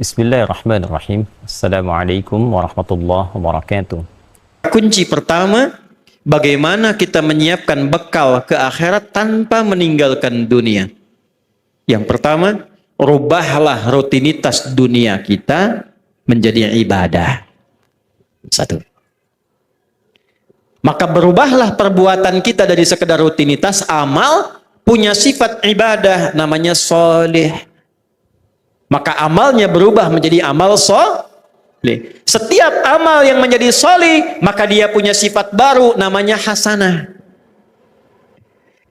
Bismillahirrahmanirrahim. Assalamualaikum warahmatullahi wabarakatuh. Kunci pertama, bagaimana kita menyiapkan bekal ke akhirat tanpa meninggalkan dunia. Yang pertama, rubahlah rutinitas dunia kita menjadi ibadah. Satu. Maka berubahlah perbuatan kita dari sekedar rutinitas amal, punya sifat ibadah, namanya soleh. Maka amalnya berubah menjadi amal soleh. Setiap amal yang menjadi soleh, maka dia punya sifat baru, namanya hasanah.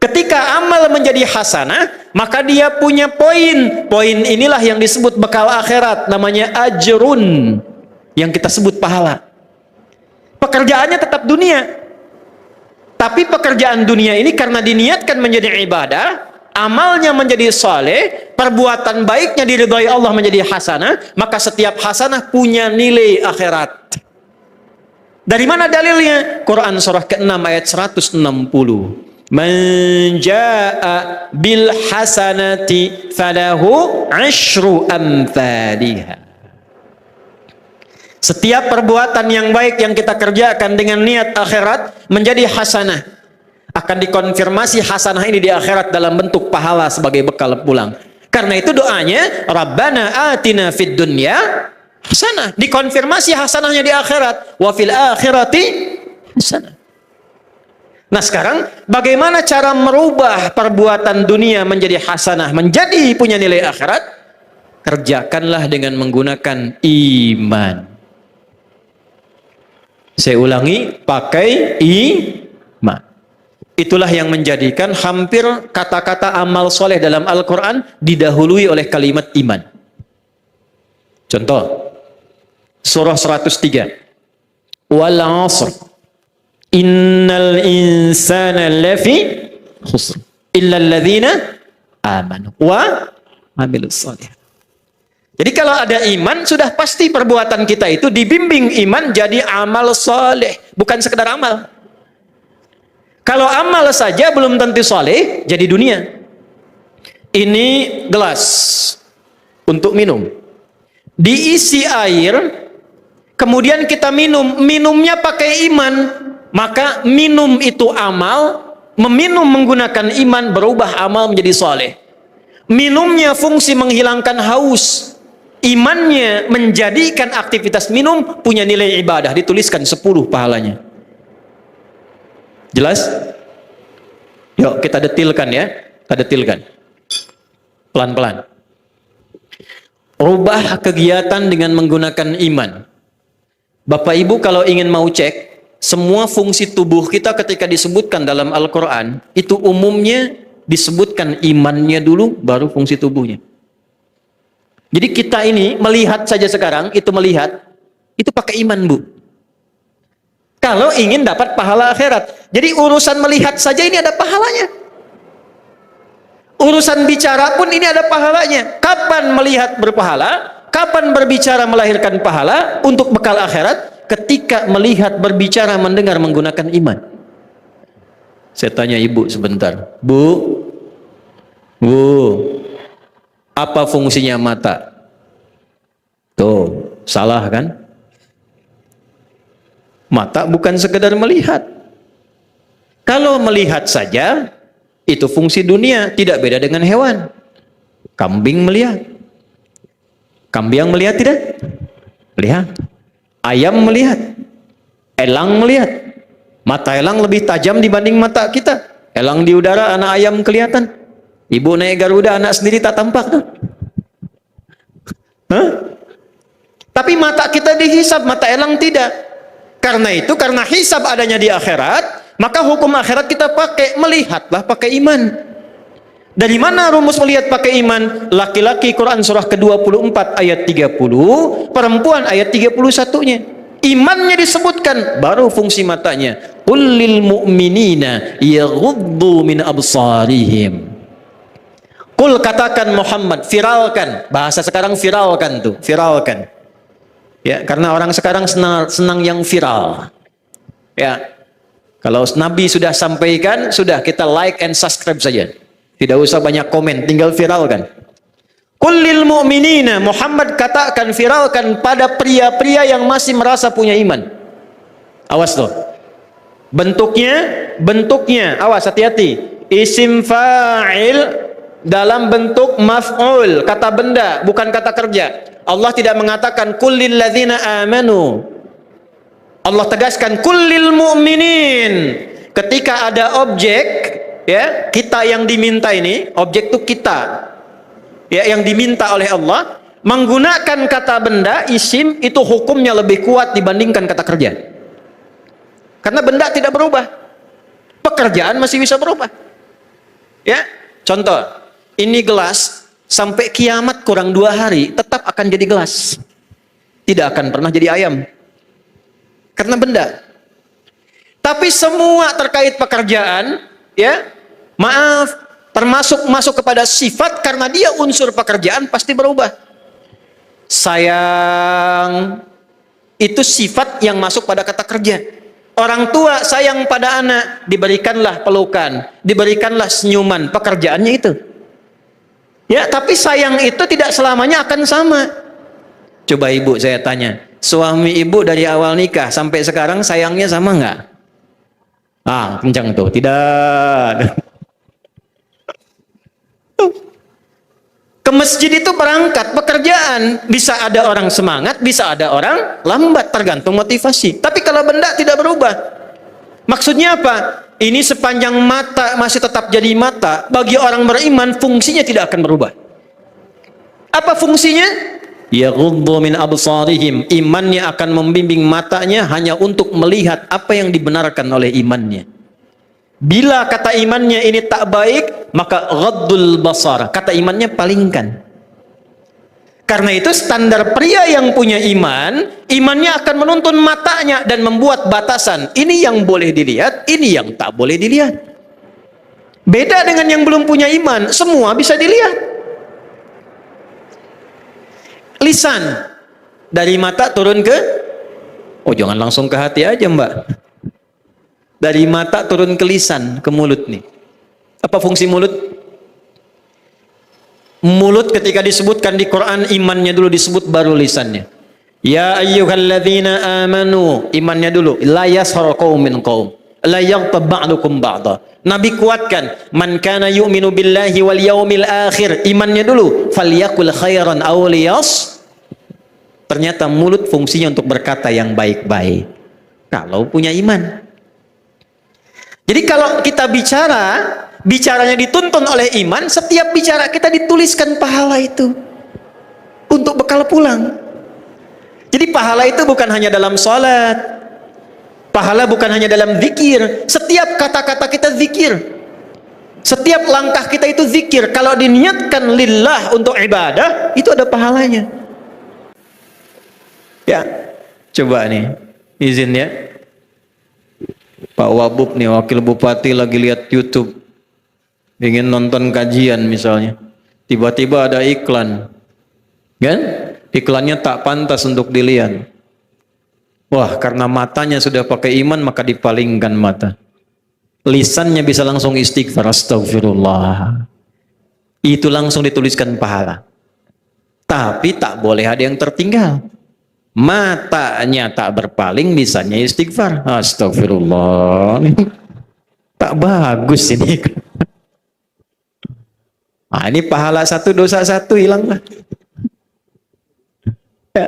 Ketika amal menjadi hasanah, maka dia punya poin. Poin inilah yang disebut bekal akhirat, namanya ajrun, yang kita sebut pahala. Pekerjaannya tetap dunia, tapi pekerjaan dunia ini karena diniatkan menjadi ibadah, amalnya menjadi saleh, perbuatan baiknya diridhai Allah menjadi hasanah, maka setiap hasanah punya nilai akhirat. Dari mana dalilnya? Quran surah ke-6 ayat 160. Man jaa bil hasanati falahu asyru amthaliha. Setiap perbuatan yang baik yang kita kerjakan dengan niat akhirat menjadi hasanah. Akan dikonfirmasi hasanah ini di akhirat dalam bentuk pahala sebagai bekal pulang. Karena itu doanya, Rabbana atina fid dunya hasanah. Dikonfirmasi hasanahnya di akhirat. Wa fil akhirati hasanah. Nah sekarang, bagaimana cara merubah perbuatan dunia menjadi hasanah, menjadi punya nilai akhirat? Kerjakanlah dengan menggunakan iman. Saya ulangi, pakai iman. Itulah yang menjadikan hampir kata-kata amal soleh dalam Al-Quran didahului oleh kalimat iman. Contoh, surah 103. Wal 'asr. Innal insana lafi khusr. Illa alladhina amanu wa amilus soleh. Jadi kalau ada iman, sudah pasti perbuatan kita itu dibimbing iman jadi amal soleh. Bukan sekedar amal. Kalau amal saja belum tentu soleh, jadi dunia. Ini gelas untuk minum. Diisi air, kemudian kita minum. Minumnya pakai iman. Maka minum itu amal, meminum menggunakan iman berubah amal menjadi soleh. Minumnya fungsi menghilangkan haus. Imannya menjadikan aktivitas minum punya nilai ibadah, dituliskan 10 pahalanya. Jelas? Yuk kita detilkan ya. Kita detilkan. Pelan-pelan. Rubah kegiatan dengan menggunakan iman. Bapak Ibu kalau ingin mau cek, semua fungsi tubuh kita ketika disebutkan dalam Al-Quran, itu umumnya disebutkan imannya dulu, baru fungsi tubuhnya. Jadi kita ini melihat saja sekarang, itu melihat, itu pakai iman Bu. Kalau ingin dapat pahala akhirat. Jadi urusan melihat saja ini ada pahalanya. Urusan bicara pun ini ada pahalanya. Kapan melihat berpahala? Kapan berbicara melahirkan pahala untuk bekal akhirat? Ketika melihat, berbicara, mendengar menggunakan iman. Saya tanya ibu sebentar. Bu, apa fungsinya mata? Tuh, salah kan? Mata bukan sekedar melihat. Kalau melihat saja, itu fungsi dunia, tidak beda dengan hewan. Kambing melihat. Kambing melihat tidak? Lihat. Ayam melihat. Elang melihat. Mata elang lebih tajam dibanding mata kita. Elang di udara, anak ayam kelihatan. Ibu naik Garuda, anak sendiri tak tampak. Hah? Tapi mata kita dihisab, mata elang tidak. Karena itu, karena hisab adanya di akhirat, maka hukum akhirat kita pakai, melihatlah pakai iman. Dari mana rumus melihat pakai iman? Laki-laki Quran surah ke-24 ayat 30, perempuan ayat 31-nya. Imannya disebutkan, baru fungsi matanya. Qul lil mu'minina yaghuddu min absarihim. Qul katakan Muhammad, viralkan. Bahasa sekarang viralkan tuh, viralkan. Ya, karena orang sekarang senang yang viral. Ya. Kalau Nabi sudah sampaikan, sudah kita like and subscribe saja. Tidak usah banyak komen, tinggal viralkan. Kullil mu'minina, Muhammad katakan, viralkan pada pria-pria yang masih merasa punya iman. Awas loh. Bentuknya, awas, hati-hati. Isim fa'il dalam bentuk maf'ul, kata benda, bukan kata kerja. Allah tidak mengatakan kullil ladzina amanu. Allah tegaskan kullil mu'minin. Ketika ada objek, ya, kita yang diminta ini, objek itu kita, ya, yang diminta oleh Allah, menggunakan kata benda, isim, itu hukumnya lebih kuat dibandingkan kata kerja. Karena benda tidak berubah, pekerjaan masih bisa berubah. Ya, contoh, ini gelas sampai kiamat kurang 2 hari tetap akan jadi gelas, tidak akan pernah jadi ayam, karena benda. Tapi semua terkait pekerjaan, ya, maaf, termasuk masuk kepada sifat, karena dia unsur pekerjaan pasti berubah. Sayang itu sifat yang masuk pada kata kerja. Orang tua sayang pada anak, diberikanlah pelukan, diberikanlah senyuman, pekerjaannya itu. Ya, tapi sayang itu tidak selamanya akan sama. Coba ibu saya tanya, suami ibu dari awal nikah sampai sekarang sayangnya sama nggak? Ah, kencang tuh, tidak. Ke masjid itu berangkat, pekerjaan, bisa ada orang semangat, bisa ada orang lambat, tergantung motivasi. Tapi kalau benda tidak berubah. Maksudnya apa? Ini sepanjang mata masih tetap jadi mata, bagi orang beriman fungsinya tidak akan berubah. Apa fungsinya? Yaghuddu min absarihim, imannya akan membimbing matanya hanya untuk melihat apa yang dibenarkan oleh imannya. Bila kata imannya ini tak baik, maka ghaddul basar, kata imannya palingkan. Karena itu standar pria yang punya iman, imannya akan menuntun matanya dan membuat batasan. Ini yang boleh dilihat, ini yang tak boleh dilihat. Beda dengan yang belum punya iman, semua bisa dilihat. Lisan, dari mata turun ke, oh jangan langsung ke hati aja mbak. Dari mata turun ke lisan, ke mulut nih. Apa fungsi mulut? Mulut ketika disebutkan di Quran, imannya dulu disebut, baru lisannya. Ya ayyuhalladzina amanu, imannya dulu. La yashar qaumin qaum, la yaghtab ba'dukum ba'da. Nabi kuatkan, man kana yu'minu billahi wal yaumil akhir, imannya dulu. Falyakul khairan aw liyas. Ternyata mulut fungsinya untuk berkata yang baik-baik. Kalau punya iman. Jadi kalau kita bicaranya dituntun oleh iman, setiap bicara kita dituliskan pahala itu untuk bekal pulang. Jadi pahala itu bukan hanya dalam sholat, pahala bukan hanya dalam zikir. Setiap kata-kata kita zikir, setiap langkah kita itu zikir. Kalau diniatkan lillah untuk ibadah, itu ada pahalanya. Ya, coba nih, izin ya. Pak Wabub nih, wakil bupati, lagi lihat YouTube, ingin nonton kajian misalnya, tiba-tiba ada iklan, kan? Iklannya tak pantas untuk dilihat. Wah, karena matanya sudah pakai iman, maka dipalingkan mata. Lisannya bisa langsung istighfar, astagfirullah. Itu langsung dituliskan pahala. Tapi tak boleh ada yang tertinggal. Matanya tak berpaling, lisannya istighfar, astagfirullah. Tak bagus ini. Nah, ini pahala satu, dosa satu, hilanglah. Ya.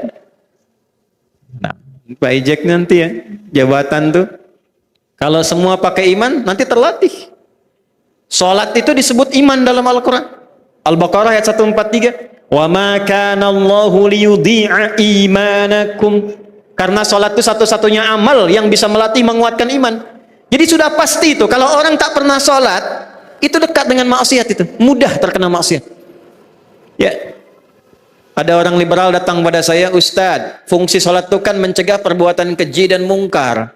Nah, Pak Ijek nanti ya, jabatan tuh, kalau semua pakai iman, nanti terlatih. Sholat itu disebut iman dalam Al-Quran. Al-Baqarah ayat 143. Wa ma kana Allahu liyudhi'a imanakum. Karena sholat itu satu-satunya amal yang bisa melatih, menguatkan iman. Jadi sudah pasti itu, kalau orang tak pernah sholat, itu dekat dengan maksiat, itu mudah terkena maksiat. Ya, ada orang liberal datang pada saya, Ustadz, fungsi sholat itu kan mencegah perbuatan keji dan mungkar.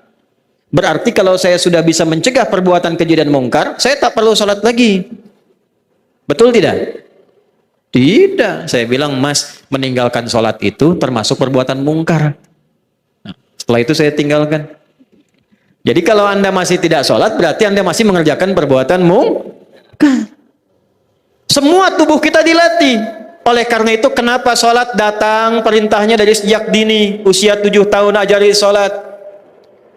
Berarti kalau saya sudah bisa mencegah perbuatan keji dan mungkar, saya tak perlu sholat lagi. Betul tidak? Tidak. Saya bilang, Mas, meninggalkan sholat itu termasuk perbuatan mungkar. Nah, setelah itu saya tinggalkan. Jadi kalau Anda masih tidak sholat, berarti Anda masih mengerjakan perbuatan mungkar. Semua tubuh kita dilatih. Oleh karena itu kenapa sholat datang perintahnya dari sejak dini, usia 7 tahun ajari sholat,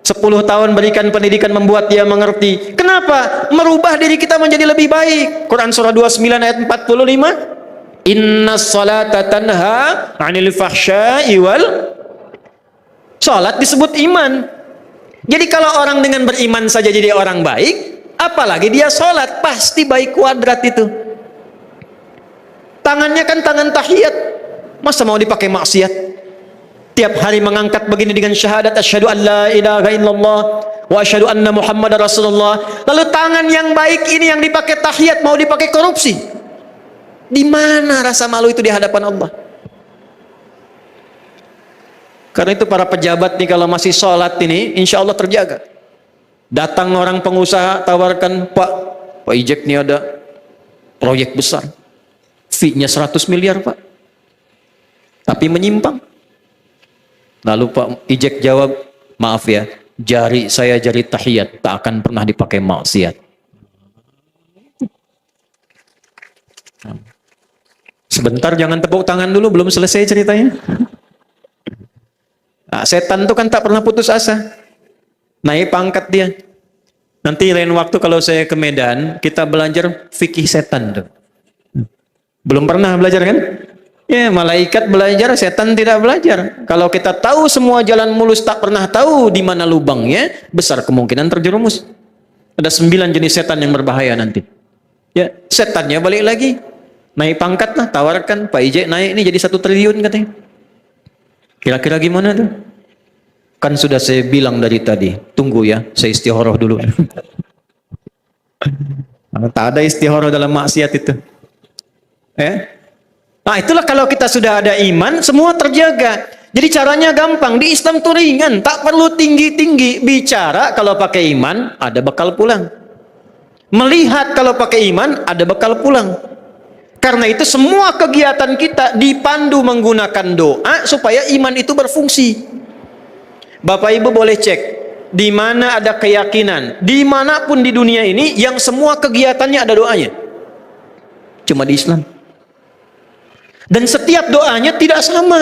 10 tahun berikan pendidikan membuat dia mengerti. Kenapa? Merubah diri kita menjadi lebih baik. Quran surah 29 ayat 45, inna sholata tanha 'anil fahsya'i wal. Sholat disebut iman. Jadi kalau orang dengan beriman saja jadi orang baik, apalagi dia sholat, pasti baik kuadrat itu. Tangannya kan tangan tahiyat, masa mau dipakai maksiat? Tiap hari mengangkat begini dengan syahadat asyhadu an la ilaha illallah wa asyhadu anna muhammadar rasulullah. Lalu tangan yang baik ini yang dipakai tahiyat mau dipakai korupsi. Di mana rasa malu itu di hadapan Allah? Karena itu para pejabat nih kalau masih sholat ini insya Allah terjaga. Datang orang pengusaha tawarkan, Pak Ijek nih ada proyek besar, fee-nya 100 miliar Pak, tapi menyimpang. Lalu Pak Ijek jawab, maaf ya, jari saya jari tahiyat, tak akan pernah dipakai maksiat. Sebentar, jangan tepuk tangan dulu, belum selesai ceritanya. Nah, setan tuh kan tak pernah putus asa, naik pangkat dia. Nanti lain waktu kalau saya ke Medan, kita belajar fikih setan tuh. Belum pernah belajar kan? Ya, malaikat belajar, setan tidak belajar. Kalau kita tahu semua jalan mulus, tak pernah tahu di mana lubangnya, besar kemungkinan terjerumus. Ada 9 jenis setan yang berbahaya nanti. Ya, setannya balik lagi, naik pangkat lah, tawarkan, Pak Ijek naik ini jadi 1 triliun katanya. Kira-kira gimana tuh? Kan sudah saya bilang dari tadi, tunggu ya, saya istikharah dulu. Tak ada istikharah dalam maksiat itu. Nah itulah kalau kita sudah ada iman, semua terjaga. Jadi caranya gampang, di Islam itu ringan, tak perlu tinggi-tinggi. Bicara kalau pakai iman, ada bekal pulang. Melihat kalau pakai iman, ada bekal pulang. Karena itu semua kegiatan kita dipandu menggunakan doa supaya iman itu berfungsi. Bapak Ibu boleh cek, di mana ada keyakinan, dimanapun di dunia ini, yang semua kegiatannya ada doanya. Cuma di Islam. Dan setiap doanya tidak sama.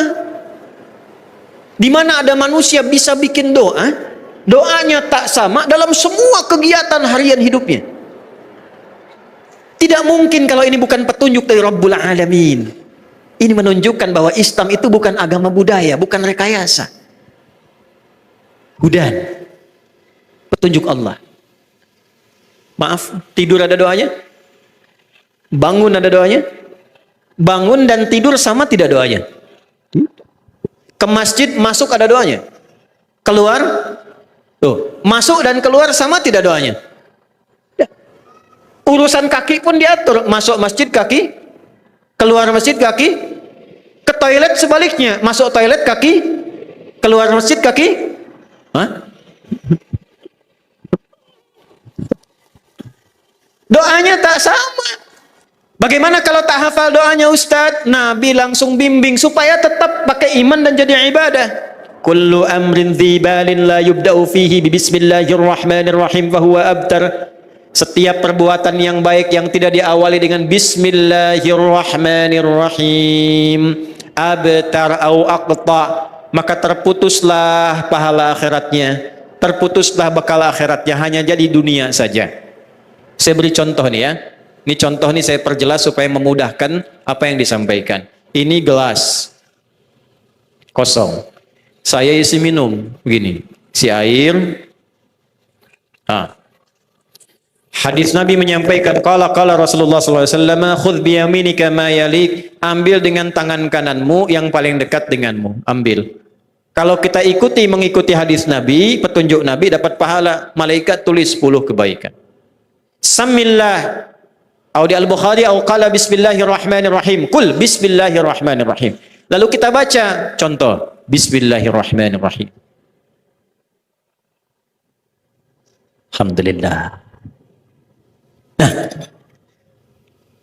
Di mana ada manusia bisa bikin doa, doanya tak sama dalam semua kegiatan harian hidupnya. Tidak mungkin kalau ini bukan petunjuk dari Rabbul Alamin. Ini menunjukkan bahwa Islam itu bukan agama budaya, bukan rekayasa. Hudan, petunjuk Allah. Maaf, tidur ada doanya? Bangun ada doanya? Bangun dan tidur sama tidak doanya? Ke masjid masuk ada doanya? Keluar? Tuh, masuk dan keluar sama tidak doanya? Urusan kaki pun diatur, masuk masjid kaki, keluar masjid kaki, ke toilet sebaliknya, masuk toilet kaki, keluar masjid kaki. Hah? Doanya tak sama. Bagaimana kalau tak hafal doanya Ustadz? Nabi langsung bimbing supaya tetap pakai iman dan jadi ibadah. Kullu amrin dzibalin la yubda'u fihi bismillahirrahmanirrahim fahuwa abtar. Setiap perbuatan yang baik yang tidak diawali dengan bismillahirrahmanirrahim, abtar au aqta, maka terputuslah pahala akhiratnya, terputuslah bekal akhiratnya, hanya jadi dunia saja. Saya beri contoh nih ya. Ini contoh nih saya perjelas supaya memudahkan apa yang disampaikan. Ini gelas kosong. Saya isi minum begini, isi air. Hadis Nabi menyampaikan, qala Rasulullah sallallahu alaihi wasallam, khudh bi yaminika ma yalik, ambil dengan tangan kananmu yang paling dekat denganmu, ambil. Kalau kita mengikuti hadis Nabi, petunjuk Nabi, dapat pahala, malaikat tulis 10 kebaikan. Samillah, di Al-Bukhari, au qala bismillahirrahmanirrahim, kul bismillahirrahmanirrahim. Lalu kita baca contoh, bismillahirrahmanirrahim. Alhamdulillah. Nah,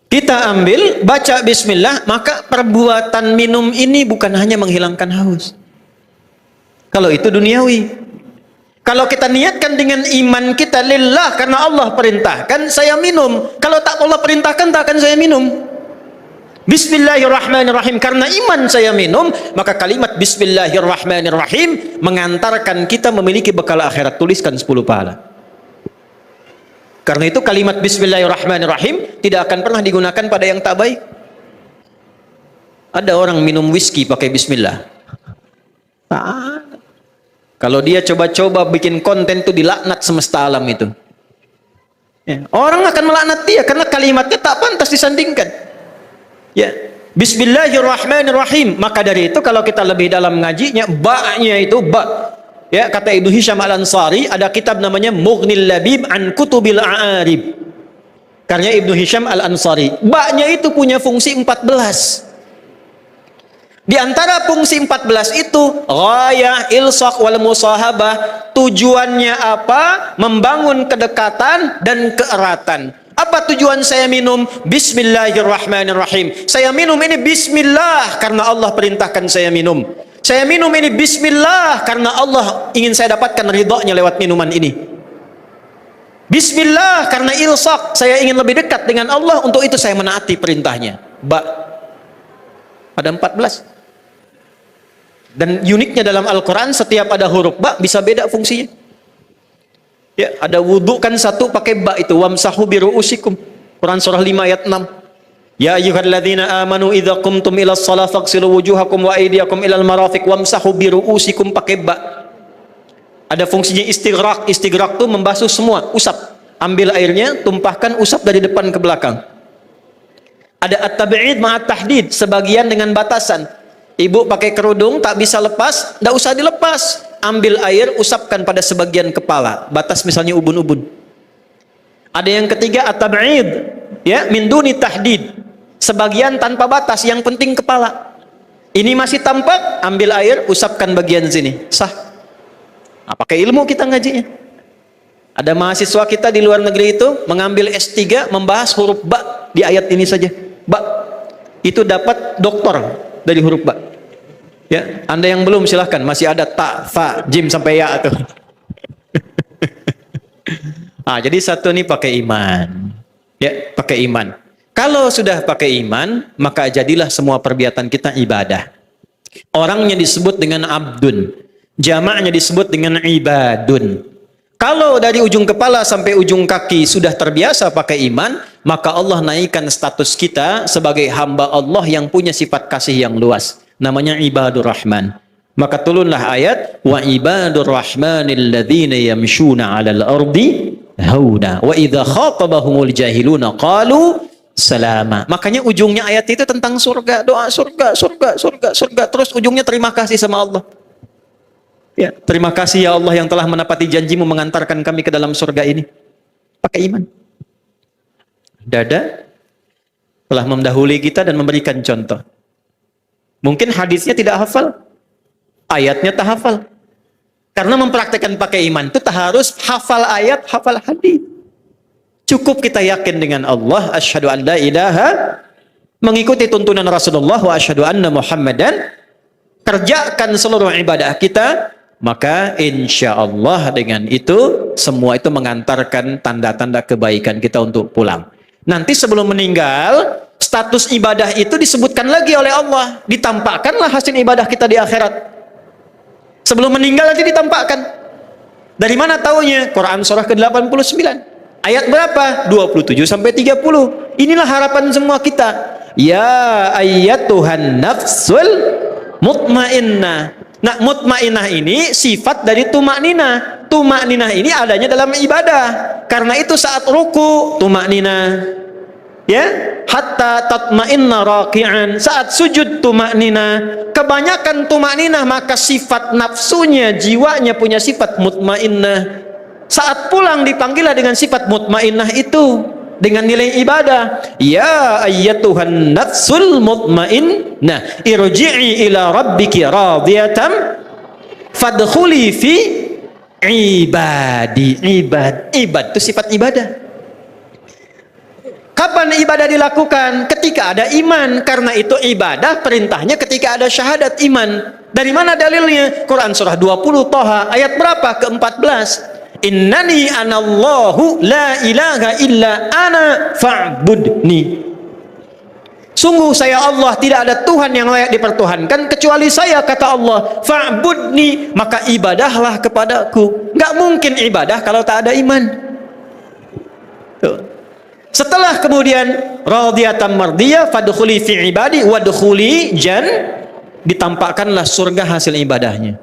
kita ambil, baca bismillah, maka perbuatan minum ini bukan hanya menghilangkan haus. Kalau itu duniawi. Kalau kita niatkan dengan iman kita lillah, karena Allah perintahkan saya minum. Kalau tak Allah perintahkan, tak akan saya minum. Bismillahirrahmanirrahim. Karena iman saya minum, maka kalimat Bismillahirrahmanirrahim mengantarkan kita memiliki bekal akhirat. Tuliskan 10 pahala. Karena itu kalimat Bismillahirrahmanirrahim tidak akan pernah digunakan pada yang tak baik. Ada orang minum whisky pakai Bismillah. Kalau dia coba-coba bikin konten itu dilaknat semesta alam itu. Ya, orang akan melaknat dia karena kalimatnya tak pantas disandingkan. Ya, Bismillahirrahmanirrahim. Maka dari itu kalau kita lebih dalam ngajinya, ba-nya itu ba. Ya, kata Ibnu Hisham Al-Ansari, ada kitab namanya Mughnil Labib an Kutubil A'arib. Karena Ibnu Hisham Al-Ansari, ba-nya itu punya fungsi 14. Di antara fungsi 14 itu ghayah, ilsaq wal musahabah. Tujuannya apa? Membangun kedekatan dan keeratan. Apa tujuan saya minum? Bismillahirrahmanirrahim. Saya minum ini bismillah karena Allah perintahkan saya minum. Saya minum ini bismillah karena Allah ingin saya dapatkan ridhonya lewat minuman ini. Bismillah karena ilsaq, saya ingin lebih dekat dengan Allah, untuk itu saya menaati perintahnya. Ba. Ada 14. Dan uniknya dalam Al-Quran, setiap ada huruf ba bisa beda fungsinya. Ya, ada wudu kan satu pakai ba itu, wamsahu biru'usikum. Quran surah 5 ayat 6. Ya ayyuhalladzina amanu idza qumtum ilas shalah faghsilu wujuhakum wa aydiyakum ilal marafiq wamsahu biru'usikum, pakai ba. Ada fungsinya istighraq. Istighraq itu membasuh semua, usap. Ambil airnya, tumpahkan, usap dari depan ke belakang. Ada at-tab'id ma'at tahdid, sebagian dengan batasan. Ibu pakai kerudung tak bisa lepas, tidak usah dilepas. Ambil air, usapkan pada sebagian kepala, batas misalnya ubun-ubun. Ada yang ketiga at-tab'id, ya, min duni tahdid, sebagian tanpa batas, yang penting kepala. Ini masih tampak, ambil air, usapkan bagian sini, sah. Nah, pakai ilmu kita ngajinya. Ada mahasiswa kita di luar negeri itu mengambil S3 membahas huruf ba di ayat ini saja. Ba itu dapat doktor dari huruf ba. Ya, Anda yang belum silahkan, masih ada ta, fa, jim sampai ya tuh. Jadi satu nih pakai iman. Ya, pakai iman. Kalau sudah pakai iman, maka jadilah semua perbuatan kita ibadah. Orangnya disebut dengan abdun, jamaknya disebut dengan ibadun. Kalau dari ujung kepala sampai ujung kaki sudah terbiasa pakai iman, maka Allah naikkan status kita sebagai hamba Allah yang punya sifat kasih yang luas. Namanya ibadur rahman. Maka turunlah ayat wa ibadur rahmanil ladzina yamshuna 'alal ardi hauna wa idza khatabahumul jahiluna qalu salama. Makanya ujungnya ayat itu tentang surga, doa surga, surga, surga, surga. Terus ujungnya terima kasih sama Allah. Ya, terima kasih ya Allah yang telah menepati janjimu mengantarkan kami ke dalam surga ini. Pakai iman. Dada telah mendahului kita dan memberikan contoh. Mungkin hadisnya tidak hafal, ayatnya tak hafal. Karena mempraktekkan pakai iman itu tak harus hafal ayat, hafal hadis. Cukup kita yakin dengan Allah, asyhadu an la ilaha, mengikuti tuntunan Rasulullah, wa asyhadu anna Muhammadan, kerjakan seluruh ibadah kita, maka insya Allah dengan itu semua itu mengantarkan tanda-tanda kebaikan kita untuk pulang. Nanti sebelum meninggal, status ibadah itu disebutkan lagi oleh Allah. Ditampakkanlah hasil ibadah kita di akhirat. Sebelum meninggal nanti ditampakkan. Dari mana taunya? Quran surah ke-89. Ayat berapa? 27 sampai 30. Inilah harapan semua kita. Ya ayyatuhan nafsul mutmainnah. Nah, mutmainnah ini sifat dari tumakninah. Tumakninah ini adanya dalam ibadah. Karena itu saat ruku tumakninah, ya, hatta tatma'inna raqi'an, saat sujud tumakninah. Kebanyakan tumakninah, maka sifat nafsunya, jiwanya punya sifat mutmainnah. Saat pulang dipanggillah dengan sifat mutmainnah itu, dengan nilai ibadah. Ya ayyatuhan nafsul mutmainnah irji'i ila rabbiki radiyatan fadkhuli fi ibadi. Ibad itu sifat ibadah. Kapan ibadah dilakukan? Ketika ada iman. Karena itu ibadah perintahnya ketika ada syahadat iman. Dari mana dalilnya? Quran surah 20 Thaha ayat berapa? Ke-14. Innani anallahu la ilaha illa ana fa'budni. Sungguh saya Allah, tidak ada Tuhan yang layak dipertuhankan kecuali saya, kata Allah. Fa'budni, maka ibadahlah kepadaku. Nggak mungkin ibadah kalau tak ada iman. Tuh. Setelah kemudian radiyatan mardiyah fadkhuli fi ibadi wadkhuli ditampakkanlah surga hasil ibadahnya.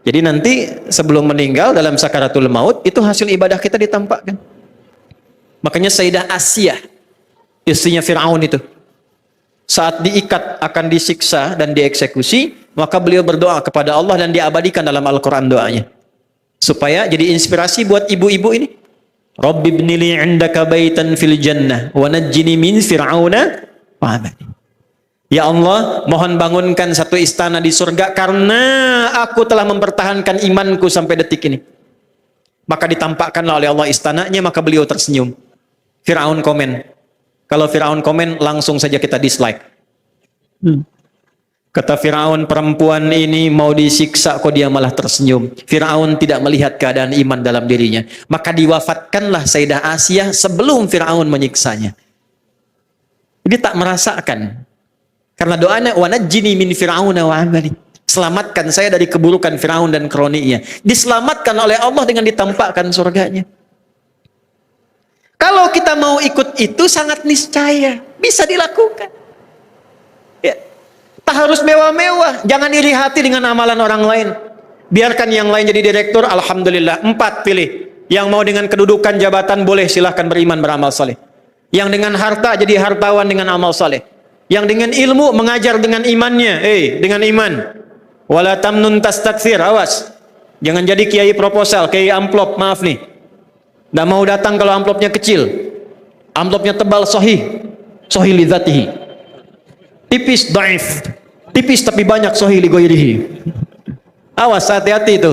Jadi nanti sebelum meninggal dalam sakaratul maut itu hasil ibadah kita ditampakkan. Makanya Sayyidah Asiyah, istrinya Fir'aun itu, saat diikat akan disiksa dan dieksekusi, maka beliau berdoa kepada Allah dan diabadikan dalam Al-Quran doanya. Supaya jadi inspirasi buat ibu-ibu ini. Rabbi ibnili indaka baitan fil jannah wa najjini min fir'auna wa amali. Ya Allah, mohon bangunkan satu istana di surga karena aku telah mempertahankan imanku sampai detik ini. Maka ditampakkanlah oleh Allah istananya, maka beliau tersenyum. Fir'aun komen. Kalau Fir'aun komen, langsung saja kita dislike. Kata Fir'aun, perempuan ini mau disiksa kok dia malah tersenyum. Fir'aun tidak melihat keadaan iman dalam dirinya. Maka diwafatkanlah Sayyidah Asiyah sebelum Fir'aun menyiksanya. Jadi tak merasakan. Karena doanya, wa najjini min fir'auna wa amali. Selamatkan saya dari keburukan Fir'aun dan kroninya. Diselamatkan oleh Allah dengan ditampakkan surganya. Kalau kita mau ikut itu sangat niscaya. Bisa dilakukan. Ya. Tak harus mewah-mewah. Jangan iri hati dengan amalan orang lain. Biarkan yang lain jadi direktur, alhamdulillah. 4 pilih. Yang mau dengan kedudukan jabatan boleh, silahkan beriman beramal saleh. Yang dengan harta jadi hartawan dengan amal saleh. Yang dengan ilmu mengajar dengan imannya. Dengan iman. Wala tamnun tastakthir, awas. Jangan jadi kiai proposal, kiai amplop, maaf nih. Nggak mau datang kalau amplopnya kecil. Amplopnya tebal, sahih. Sahih li dzatihi. Tipis, daif. Tipis tapi banyak, sahih li ghairihi. Awas, hati-hati itu.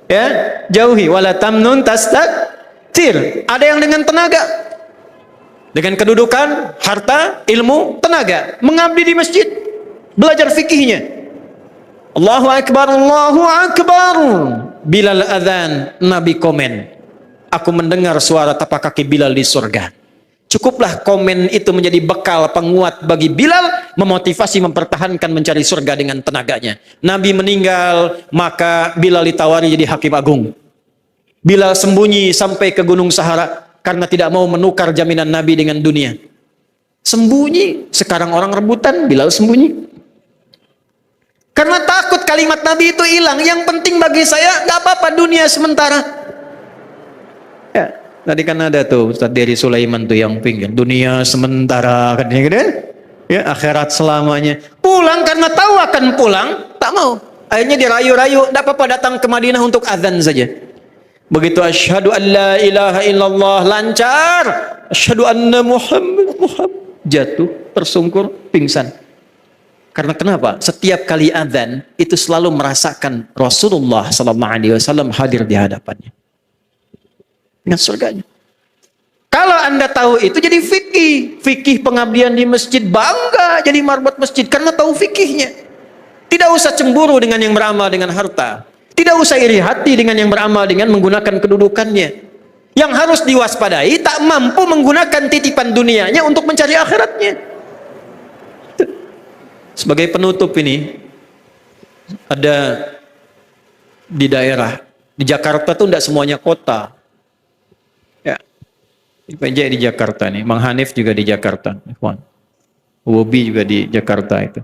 Ya, jauhi. Wala tamnun tastakthir. Ada yang dengan tenaga. Dengan kedudukan, harta, ilmu, tenaga. Mengabdi di masjid. Belajar fikihnya. Allahu Akbar, Allahu Akbar. Bilal adzan, Nabi komen. Aku mendengar suara tapak kaki Bilal di surga. Cukuplah komen itu menjadi bekal penguat bagi Bilal. Memotivasi mempertahankan mencari surga dengan tenaganya. Nabi meninggal, maka Bilal ditawari jadi hakim agung. Bilal sembunyi sampai ke Gunung Sahara. Karena tidak mau menukar jaminan Nabi dengan dunia. Sembunyi. Sekarang orang rebutan, Bilal sembunyi. Karena takut kalimat Nabi itu hilang. Yang penting bagi saya, gak apa-apa dunia sementara. Ya, tadi kan ada tuh Ustaz Dery Sulaiman tuh yang pingin. Dunia sementara. Ya, akhirat selamanya. Pulang karena tahu akan pulang, tak mau. Akhirnya dirayu-rayu, gak apa-apa datang ke Madinah untuk azan saja. Begitu asyhadu an la ilaha illallah lancar, asyhadu anna Muhammad jatuh, tersungkur, pingsan. Karena kenapa? Setiap kali azan itu selalu merasakan Rasulullah sallallahu alaihi wasallam hadir di hadapannya. Dengan surganya. Kalau Anda tahu itu jadi fikih, fikih pengabdian di masjid, bangga jadi marbot masjid karena tahu fikihnya. Tidak usah cemburu dengan yang beramal dengan harta. Tidak usah iri hati dengan yang beramal dengan menggunakan kedudukannya. Yang harus diwaspadai, tak mampu menggunakan titipan dunianya untuk mencari akhiratnya. Sebagai penutup ini, ada di daerah, di Jakarta tuh tidak semuanya kota. Ya, PJ di Jakarta nih, Mang Hanif juga di Jakarta. Wobi juga di Jakarta itu.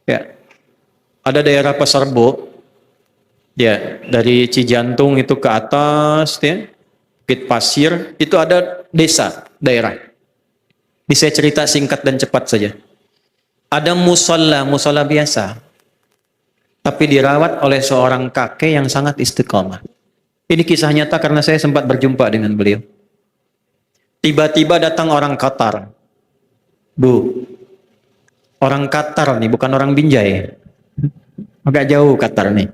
Ya, ada daerah Pasar Bo. Ya, dari Cijantung itu ke atas, ya, Bukit Pasir, itu ada desa, daerah. Bisa cerita singkat dan cepat saja. Ada musola biasa. Tapi dirawat oleh seorang kakek yang sangat istiqomah. Ini kisah nyata karena saya sempat berjumpa dengan beliau. Tiba-tiba datang orang Qatar. Bu, orang Qatar nih, bukan orang Binjai. Agak jauh Qatar nih.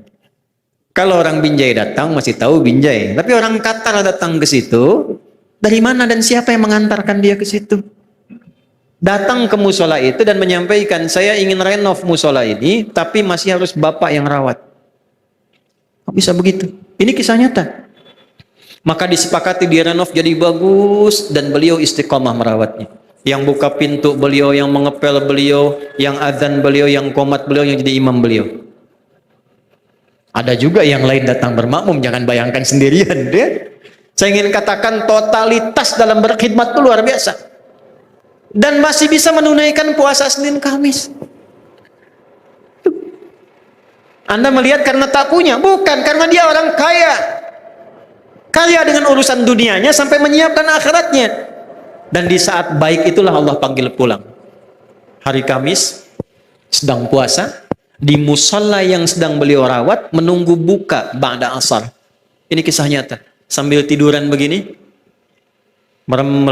Kalau orang Binjai datang masih tahu Binjai, tapi orang Qatar datang ke situ, dari mana dan siapa yang mengantarkan dia ke situ? Datang ke musola itu dan menyampaikan, saya ingin renov musola ini, tapi masih harus bapak yang rawat. Kok bisa begitu? Ini kisah nyata. Maka disepakati direnov jadi bagus dan beliau istiqomah merawatnya. Yang buka pintu beliau, yang mengepel beliau, yang azan beliau, yang qomat beliau, yang jadi imam beliau. Ada juga yang lain datang bermakmum, jangan bayangkan sendirian dia. Saya ingin katakan totalitas dalam berkhidmat itu luar biasa. Dan masih bisa menunaikan puasa Senin Kamis. Anda melihat karena tak punya? Bukan, karena dia orang kaya. Kaya dengan urusan dunianya sampai menyiapkan akhiratnya. Dan di saat baik itulah Allah panggil pulang. Hari Kamis, sedang puasa, di musalla yang sedang beliau rawat, menunggu buka ba'da asar. Ini kisah nyata. Sambil tiduran begini, merem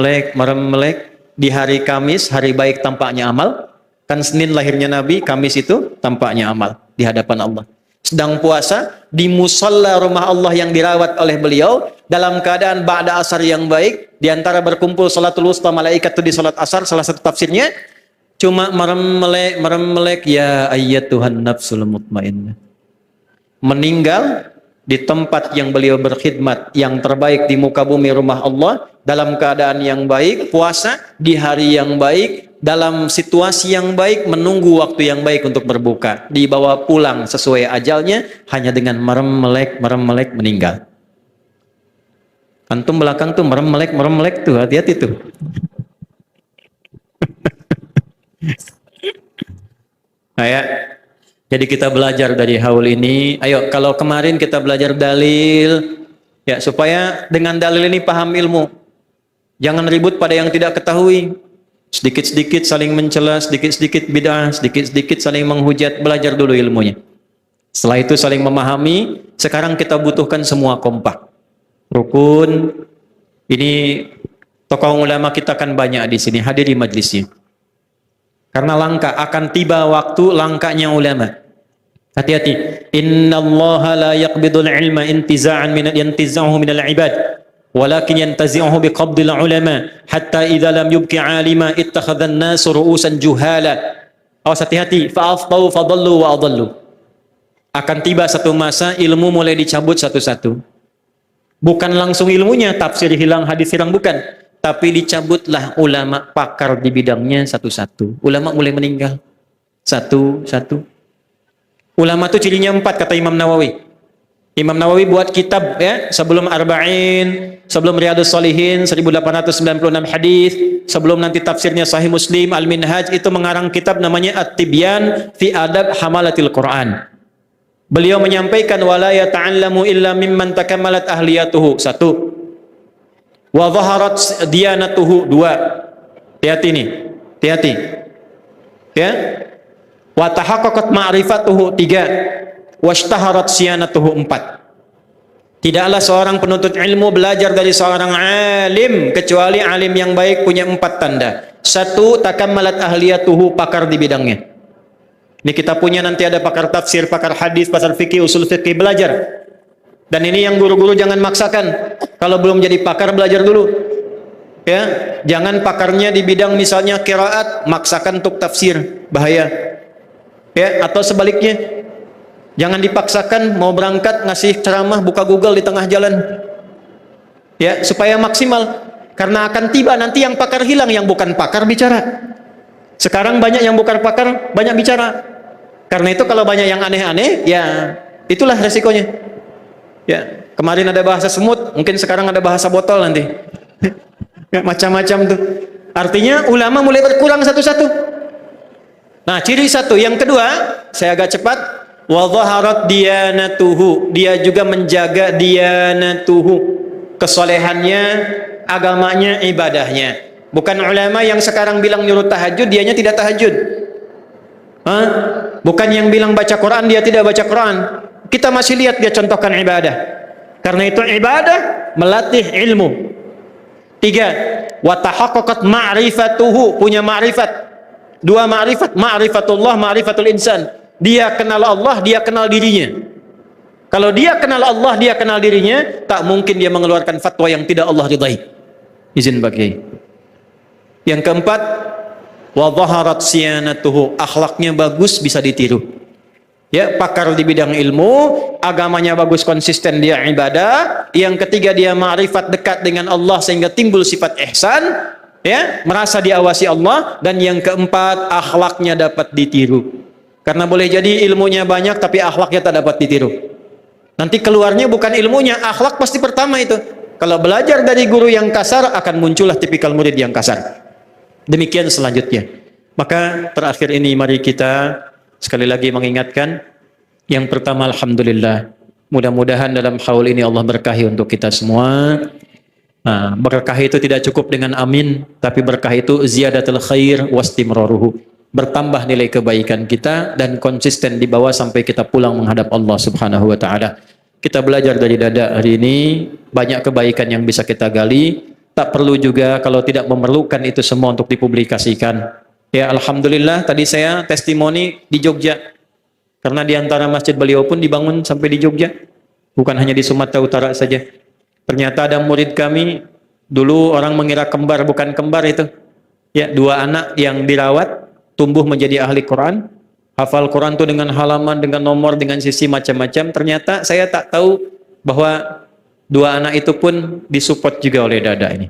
melek, di hari Kamis, hari baik tampaknya amal. Kan Senin lahirnya Nabi, Kamis itu tampaknya amal di hadapan Allah. Sedang puasa di musalla rumah Allah yang dirawat oleh beliau dalam keadaan ba'da asar yang baik, di antara berkumpul salatul wusta malaikat itu di salat asar, salah satu tafsirnya cuma merem melek ya ayyatuhan nafsul mutmainnah. Meninggal di tempat yang beliau berkhidmat yang terbaik di muka bumi rumah Allah dalam keadaan yang baik, puasa di hari yang baik, dalam situasi yang baik, menunggu waktu yang baik untuk berbuka, dibawa pulang sesuai ajalnya hanya dengan merem melek meninggal. Antum belakang tuh merem melek tuh, hati-hati tuh. Nah ya, jadi kita belajar dari haul ini. Ayo, kalau kemarin kita belajar dalil, ya supaya dengan dalil ini paham ilmu. Jangan ribut pada yang tidak ketahui. Sedikit-sedikit saling mencela, sedikit-sedikit bid'ah, sedikit-sedikit saling menghujat. Belajar dulu ilmunya. Setelah itu saling memahami. Sekarang kita butuhkan semua kompak, rukun. Ini tokoh ulama kita kan banyak di sini, hadiri majlisnya. Karena langka, akan tiba waktu langkanya ulama. Hati-hati. Innallaha la yaqbidul ilma intiza'an yantiza'uhu minal ibad, walakin yantazi'uhu biqabdil ulama, hatta idza lam yubqi 'alima ittakhadha an-nasu ru'usan juhala. Awas, hati-hati. Fa'aftau fadallu wa adallu. Akan tiba satu masa ilmu mulai dicabut satu-satu. Bukan langsung ilmunya, tafsir hilang, hadis hilang, bukan. Tapi dicabutlah ulama pakar di bidangnya satu-satu. Ulama mulai meninggal satu-satu. Ulama itu cirinya 4 kata Imam Nawawi. Imam Nawawi buat kitab ya, sebelum Arba'in, sebelum Riyadhus Shalihin 1896 hadis, sebelum nanti tafsirnya Sahih Muslim, Al-Minhaj, itu mengarang kitab namanya At-Tibyan fi Adab Hamalatil Quran. Beliau menyampaikan wala yata'allamu illa mimman takammalat ahliyatuhu, 1. Wa dhaharat diyanatuhu, 2. Hati-hati nih, hati-hati. Ya. Wa tahaqqaqat ma'rifatuhu, 3. Washtaharat siyanatuhu, 4. Tidaklah seorang penuntut ilmu belajar dari seorang alim kecuali alim yang baik punya 4 tanda. 1. Takammalat ahliyatuhu, pakar di bidangnya. Ini kita punya nanti ada pakar tafsir, pakar hadis, pakar fikih, usul fikih, belajar. Dan ini yang guru-guru jangan maksakan. Kalau belum jadi pakar belajar dulu. Ya, jangan pakarnya di bidang misalnya qiraat, maksakan untuk tafsir, bahaya. Ya, atau sebaliknya. Jangan dipaksakan mau berangkat ngasih ceramah buka Google di tengah jalan. Ya, supaya maksimal. Karena akan tiba nanti yang pakar hilang, yang bukan pakar bicara. Sekarang banyak yang bukan pakar banyak bicara. Karena itu kalau banyak yang aneh-aneh, ya itulah resikonya. Ya, kemarin ada bahasa semut, mungkin sekarang ada bahasa botol nanti. Ya, macam-macam tuh. Artinya ulama mulai berkurang satu-satu. Nah, ciri 1. Yang kedua, saya agak cepat. Wa dhaharat diyanatuhu, dia juga menjaga diyanatuhu, kesolehannya, agamanya, ibadahnya. Bukan ulama yang sekarang bilang nyuruh tahajud, dianya tidak tahajud. Hah? Bukan yang bilang baca Quran, dia tidak baca Quran. Kita masih lihat dia contohkan ibadah. Karena itu ibadah melatih ilmu. 3. Wa tahaqqaqat ma'rifatuhu, punya ma'rifat. 2 ma'rifat, ma'rifatullah, ma'rifatul insan. Dia kenal Allah, dia kenal dirinya. Kalau dia kenal Allah, dia kenal dirinya, tak mungkin dia mengeluarkan fatwa yang tidak Allah ridai. Izin bagi. Yang keempat, wa dhaharat siyanatuhu, akhlaknya bagus, bisa ditiru. Ya, pakar di bidang ilmu, agamanya bagus, konsisten, dia ibadah. Yang ketiga, dia ma'rifat, dekat dengan Allah sehingga timbul sifat ihsan. ya, merasa diawasi Allah, dan yang keempat, akhlaknya dapat ditiru. Karena boleh jadi ilmunya banyak tapi akhlaknya tak dapat ditiru. Nanti keluarnya bukan ilmunya, akhlak pasti pertama itu. Kalau belajar dari guru yang kasar, akan muncullah tipikal murid yang kasar. Demikian selanjutnya. Maka terakhir ini mari kita sekali lagi mengingatkan, yang pertama alhamdulillah. Mudah-mudahan dalam haul ini Allah berkahi untuk kita semua. Nah, berkah itu tidak cukup dengan amin, tapi berkah itu ziyadatul khair wastimraruhu. Bertambah nilai kebaikan kita dan konsisten di bawah sampai kita pulang menghadap Allah Subhanahu wa taala. Kita belajar dari Dada hari ini, banyak kebaikan yang bisa kita gali. Tak perlu juga kalau tidak memerlukan itu semua untuk dipublikasikan. Ya alhamdulillah, tadi saya testimoni di Jogja. Karena di antara masjid beliau pun dibangun sampai di Jogja. Bukan hanya di Sumatera Utara saja. Ternyata ada murid kami, dulu orang mengira kembar, bukan kembar itu. Ya, 2 anak yang dirawat, tumbuh menjadi ahli Quran. Hafal Quran itu dengan halaman, dengan nomor, dengan sisi macam-macam. Ternyata saya tak tahu bahwa 2 anak itu pun disupport juga oleh Dada ini.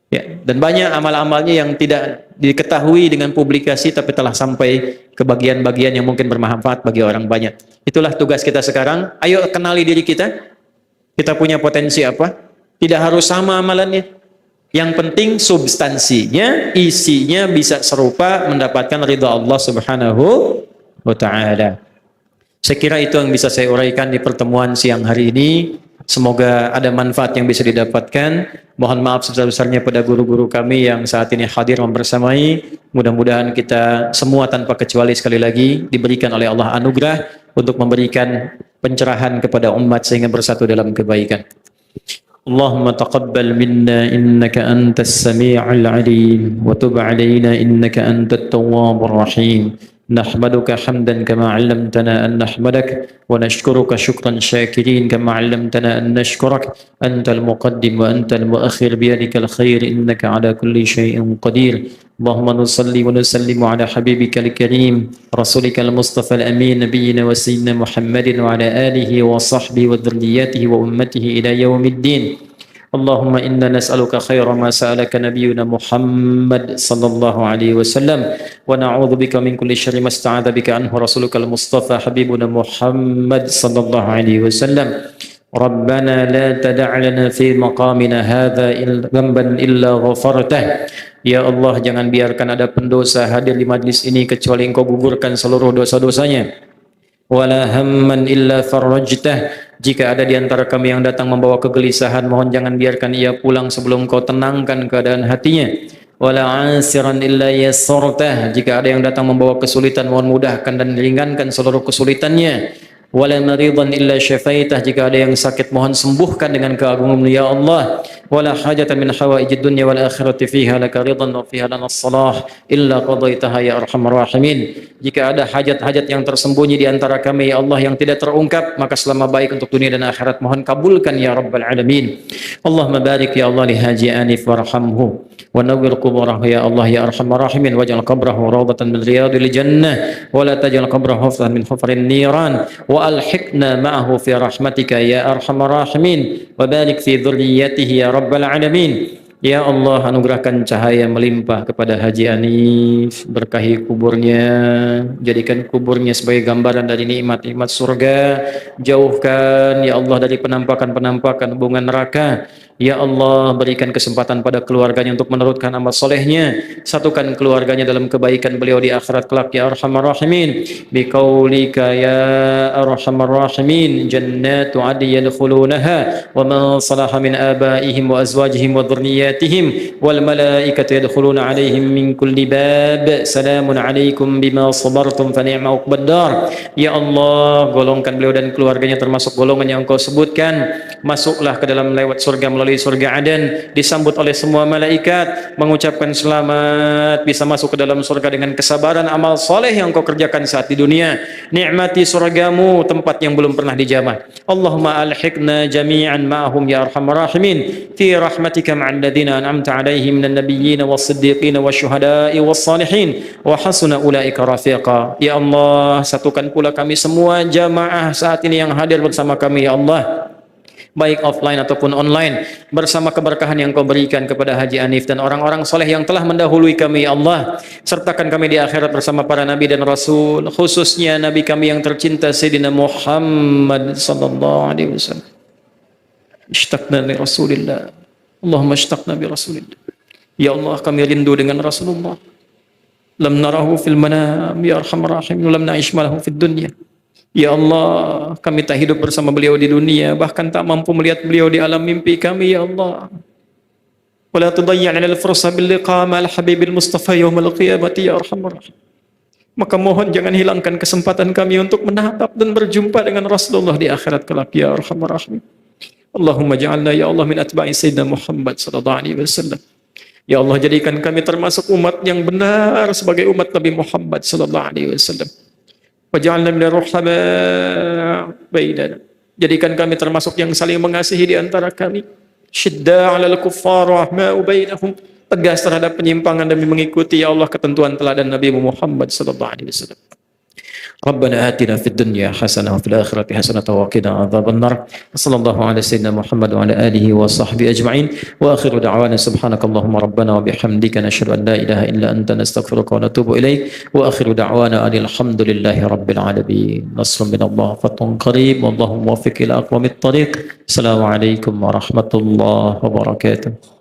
Ya, dan banyak amal-amalnya yang tidak diketahui dengan publikasi tapi telah sampai ke bagian-bagian yang mungkin bermanfaat bagi orang banyak. Itulah tugas kita sekarang. Ayo kenali diri kita. Kita punya potensi apa? Tidak harus sama amalannya. Yang penting substansinya, isinya bisa serupa, mendapatkan ridha Allah Subhanahu wa taala. Saya kira itu yang bisa saya uraikan di pertemuan siang hari ini. Semoga ada manfaat yang bisa didapatkan. Mohon maaf sebesar-besarnya pada guru-guru kami yang saat ini hadir membersamai. Mudah-mudahan kita semua tanpa kecuali sekali lagi diberikan oleh Allah anugerah untuk memberikan pencerahan kepada umat sehingga bersatu dalam kebaikan. Allahumma taqabbal minna innaka antas sami'ul alim wa tub alaina innaka antat tawwabur rahim. نحمدك حمدا كما علمتنا أن نحمدك ونشكرك شكرا شاكرين كما علمتنا أن نشكرك أنت المقدم وأنت المؤخر بيدك الخير إنك على كل شيء قدير اللهم نصلي ونسلم على حبيبك الكريم رسولك المصطفى الأمين نبينا وسيدنا محمد وعلى آله وصحبه وذرياته وأمته إلى يوم الدين اللهم إنا نسألك خير ما سألك نبينا محمد صلى الله عليه وسلم ونعوذ بك من كل شر ما استعاذ بك عنه رسولك المصطفى حبيبنا محمد صلى الله عليه وسلم ربنا لا تدع لنا في مقامنا هذا ذنبا إلا غفرته. Ya Allah, jangan biarkan ada pendosa hadir di majlis ini kecuali Engkau gugurkan seluruh dosa-dosanya. Wala hamman illa farajtah. Jika ada di antara kami yang datang membawa kegelisahan, mohon jangan biarkan ia pulang sebelum Kau tenangkan keadaan hatinya. Wala asiran illa yassartah. Jika ada yang datang membawa kesulitan, mohon mudahkan dan ringankan seluruh kesulitannya. Wala maridan illa syafaitah. Jika ada yang sakit, mohon sembuhkan dengan keagungan-Mu ya Allah. Wala hajatan min hawaijid dunya wal akhirati fiha laka ridan wa fiha lana salah illa qadaitaha ya arhamar rahimin. Jika ada hajat-hajat yang tersembunyi di antara kami ya Allah yang tidak terungkap, maka selama baik untuk dunia dan akhirat mohon kabulkan ya rabbal alamin. Allahumma barik ya Allah li Haji Anif warhamhu wa nawwir qubrahu ya Allah ya arhamar rahimin waj'al qabrahu rawdatan min riyadil jannah wa la taj'al qabrahu hufzan min hufrin niran wa alhiqna ma'ahu fi rahmatika ya arhamar rahimin wa barik fi dhurriyyatihi ya rabbal alamin. Ya Allah, anugerahkan cahaya melimpah kepada Haji Anif, berkahi kuburnya, jadikan kuburnya sebagai gambaran dari nikmat-nikmat surga, jauhkan ya Allah dari penampakan-penampakan hubungan neraka. Ya Allah, berikan kesempatan pada keluarganya untuk meneruskan amal solehnya, satukan keluarganya dalam kebaikan beliau di akhirat kelak ya arhamar rahimin. Biqaulika ya arhamar rahimin, jannatu adn yadkhulunaha wa man salaha min abaihim wa azwajihim wa dhurriyyatihim wal malaikatu yadkhuluna alaihim min kulli bab. Salamun alaikum bima sabartum fa ni'ma uqbaddar. Ya Allah, golongkan beliau dan keluarganya termasuk golongan yang Engkau sebutkan, masuklah ke dalam lewat surga melalui surga Aden, disambut oleh semua malaikat, mengucapkan selamat, bisa masuk ke dalam surga dengan kesabaran amal soleh yang Kau kerjakan saat di dunia. Nikmati surgamu, tempat yang belum pernah dijamah. Allahumma alhiqna jami'an ma'ahum ya arhamar rahimin fi rahmatika ma'al ladzina an'amta 'alaihim minan nabiyyin was-siddiqin wasyuhada'i was-salihin wa hasuna ulaika rafiqa. Ya Allah, satukan pula kami semua jamaah saat ini yang hadir bersama kami ya Allah baik offline ataupun online, bersama keberkahan yang Kau berikan kepada Haji Hanif dan orang-orang soleh yang telah mendahului kami, ya Allah. Sertakan kami di akhirat bersama para nabi dan rasul, khususnya nabi kami yang tercinta Sayyidina Muhammad sallallahu alaihi wasallam. Ishtaqna li Rasulillah, Allahumma ishtaqna bi Rasulillah. Ya Allah, kami rindu dengan Rasulullah. Lam narahu fil manam, ya arhamar rahim, lam na'ish malahu fid dunya. Ya Allah, kami tak hidup bersama beliau di dunia, bahkan tak mampu melihat beliau di alam mimpi kami, ya Allah. Wala tudayyi'na al-fursa bil liqa' ma'al habibil mustafa yaumil qiyamati, ya arhamar rahim. Maka mohon jangan hilangkan kesempatan kami untuk menatap dan berjumpa dengan Rasulullah di akhirat kelak, ya arhamar rahim. Allahumma ja'alna ya Allah min atba'i sayyidina Muhammad sallallahu alaihi wasallam. Ya Allah, jadikan kami termasuk umat yang benar sebagai umat Nabi Muhammad sallallahu alaihi wasallam. Waj'alna minal ruhama bainana. Jadikan kami termasuk yang saling mengasihi di antara kami. Syidda 'alal kuffar rahma'u bainahum. Tegas terhadap penyimpangan demi mengikuti, ya Allah, ketentuan teladan Nabi Muhammad sallallahu alaihi wasallam. ربنا آتنا في الدنيا حسنة وفي الآخرة حسنة وقنا عذاب النار. صلى الله على سيدنا محمد وعلى آله وصحبه أجمعين. وآخر دعوانا سبحانك اللهم ربنا وبحمدك نشهد أن لا إله إلا أنت نستغفرك ونتوب إليك. وآخر دعوانا أن الحمد لله رب العالمين. نصر من الله فتح قريب والله موفق إلى أقوم الطريق. السلام عليكم ورحمة الله وبركاته.